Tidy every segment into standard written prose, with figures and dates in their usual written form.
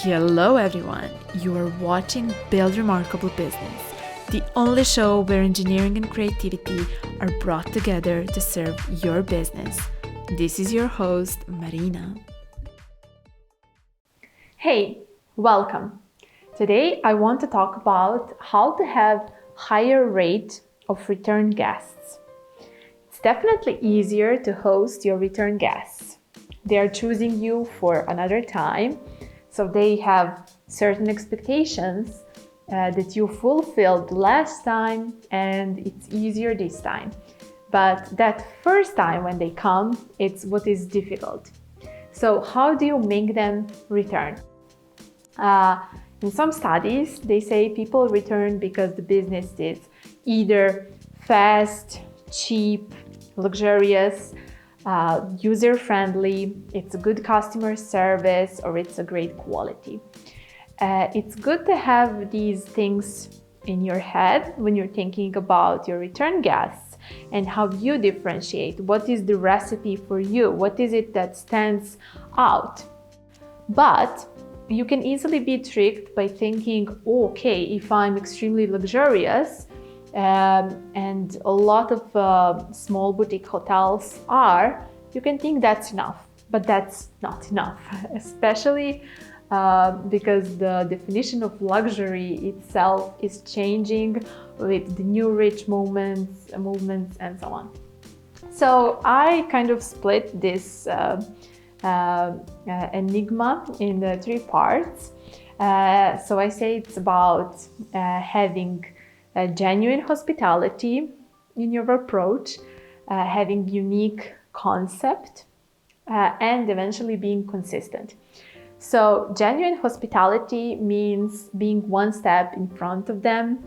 Hello everyone, you are watching Build Remarkable Business, the only show where engineering and creativity are brought together to serve your business. This is your host, Marina. Hey, welcome. Today I want to talk about how to have higher rate of return guests. It's definitely easier to host your return guests. They are choosing you for another time, so they have certain expectations that you fulfilled last time, and it's easier this time. But that first time when they come, it's what is difficult. So how do you make them return? In some studies, they say people return because the business is either fast, cheap, luxurious, user-friendly, it's a good customer service, or it's a great quality. It's good to have these things in your head when you're thinking about your return guests and how you differentiate. What is the recipe for you? What is it that stands out? But you can easily be tricked by thinking, okay, if I'm extremely luxurious, and a lot of small boutique hotels are, you can think that's enough, but that's not enough, especially because the definition of luxury itself is changing with the new rich movements and so on. So I kind of split this enigma in the three parts. So I say it's about having a genuine hospitality in your approach, having unique concept, and eventually being consistent. So genuine hospitality means being one step in front of them,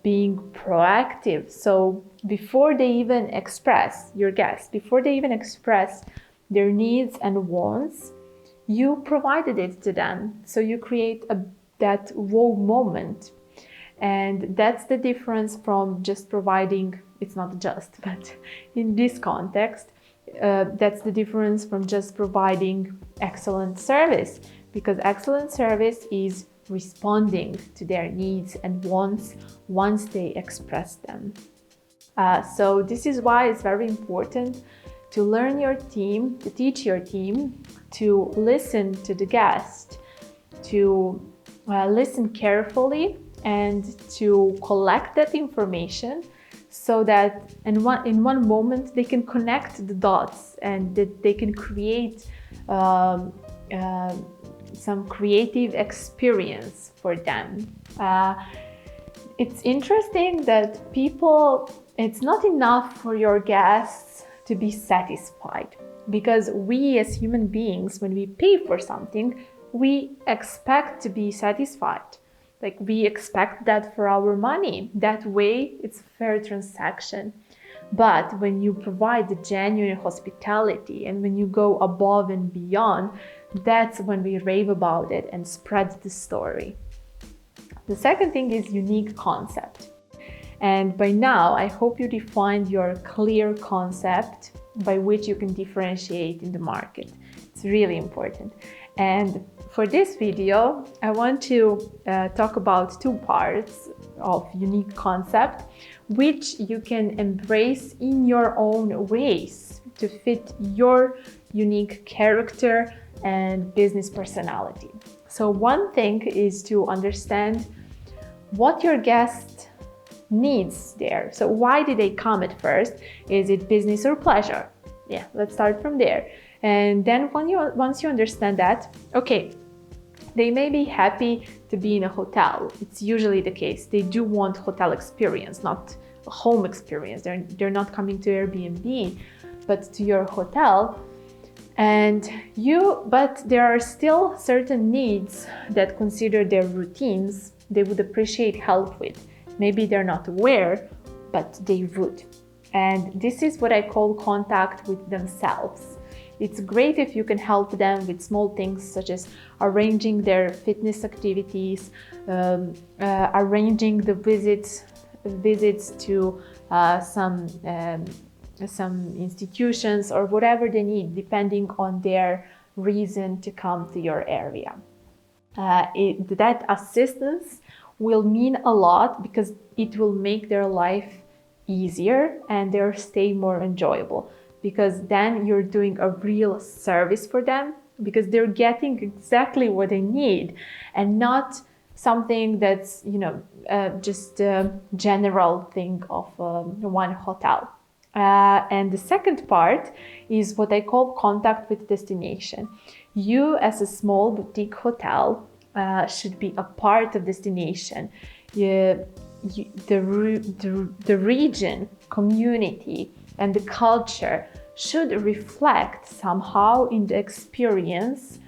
being proactive. So before they even express, your guests, before they even express their needs and wants, you provided it to them. So you create that wow moment. And that's the difference from just providing, it's not just, but in this context, that's the difference from just providing excellent service, because excellent service is responding to their needs and wants once they express them. So this is why it's very important to learn your team, to teach your team, to listen to the guest, to listen carefully, and to collect that information so that in one moment they can connect the dots and that they can create some creative experience for them. It's interesting that it's not enough for your guests to be satisfied, because we as human beings, when we pay for something, we expect to be satisfied. Like, we expect that for our money. That way, it's a fair transaction. But when you provide the genuine hospitality and when you go above and beyond, that's when we rave about it and spread the story. The second thing is unique concept. And by now, I hope you defined your clear concept by which you can differentiate in the market. It's really important. And for this video, I want to talk about two parts of unique concept, which you can embrace in your own ways to fit your unique character and business personality. So one thing is to understand what your guest needs there. So why did they come at first? Is it business or pleasure? Yeah, let's start from there. And then once you understand that, okay, they may be happy to be in a hotel. It's usually the case. They do want hotel experience, not a home experience. They're not coming to Airbnb, but to your hotel. But there are still certain needs that consider their routines they would appreciate help with. Maybe they're not aware, but they would. And this is what I call contact with themselves. It's great if you can help them with small things such as arranging their fitness activities, arranging the visits to some institutions or whatever they need, depending on their reason to come to your area. That assistance will mean a lot because it will make their life easier and their stay more enjoyable, because then you're doing a real service for them, because they're getting exactly what they need and not something that's just a general thing of one hotel. And the second part is what I call contact with destination. You, as a small boutique hotel, should be a part of destination. The region, community, and the culture should reflect somehow in the experience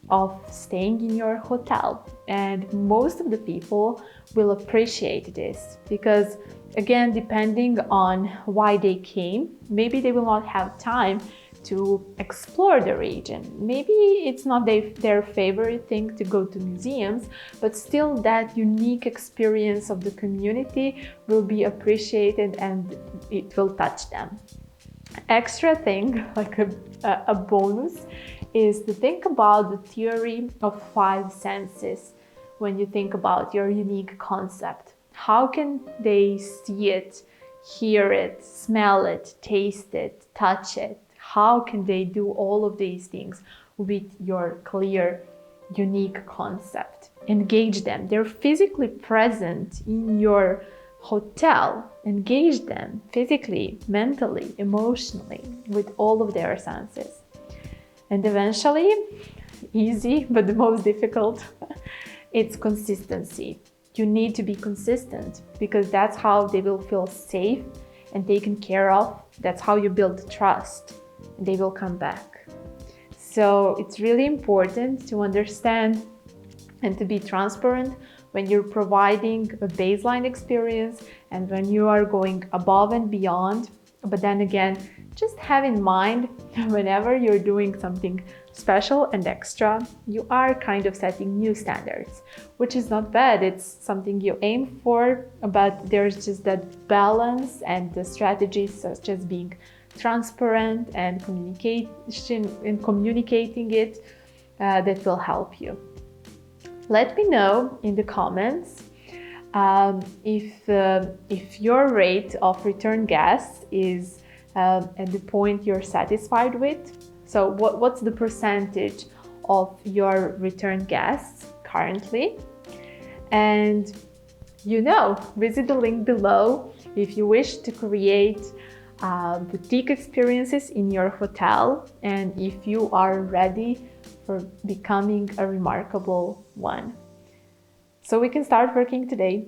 of staying in your hotel. And most of the people will appreciate this because, again, depending on why they came, maybe they will not have time to explore the region. Maybe it's not their favorite thing to go to museums, but still that unique experience of the community will be appreciated and it will touch them. Extra thing, like a bonus, is to think about the theory of 5 senses when you think about your unique concept. How can they see it, hear it, smell it, taste it, touch it? How can they do all of these things with your clear, unique concept? Engage them. They're physically present in your hotel. Engage them physically, mentally, emotionally, with all of their senses. And eventually, easy, but the most difficult, it's consistency. You need to be consistent because that's how they will feel safe and taken care of. That's how you build trust and they will come back. So it's really important to understand and to be transparent when you're providing a baseline experience and when you are going above and beyond. But then again, just have in mind whenever you're doing something special and extra, you are kind of setting new standards, which is not bad. It's something you aim for, but there's just that balance and the strategies such as being transparent and communicating it that will help you. Let me know in the comments if your rate of return guests is at the point you're satisfied with. So what's the percentage of your return guests currently? And visit the link below if you wish to create boutique experiences in your hotel and if you are ready for becoming a remarkable one. So we can start working today.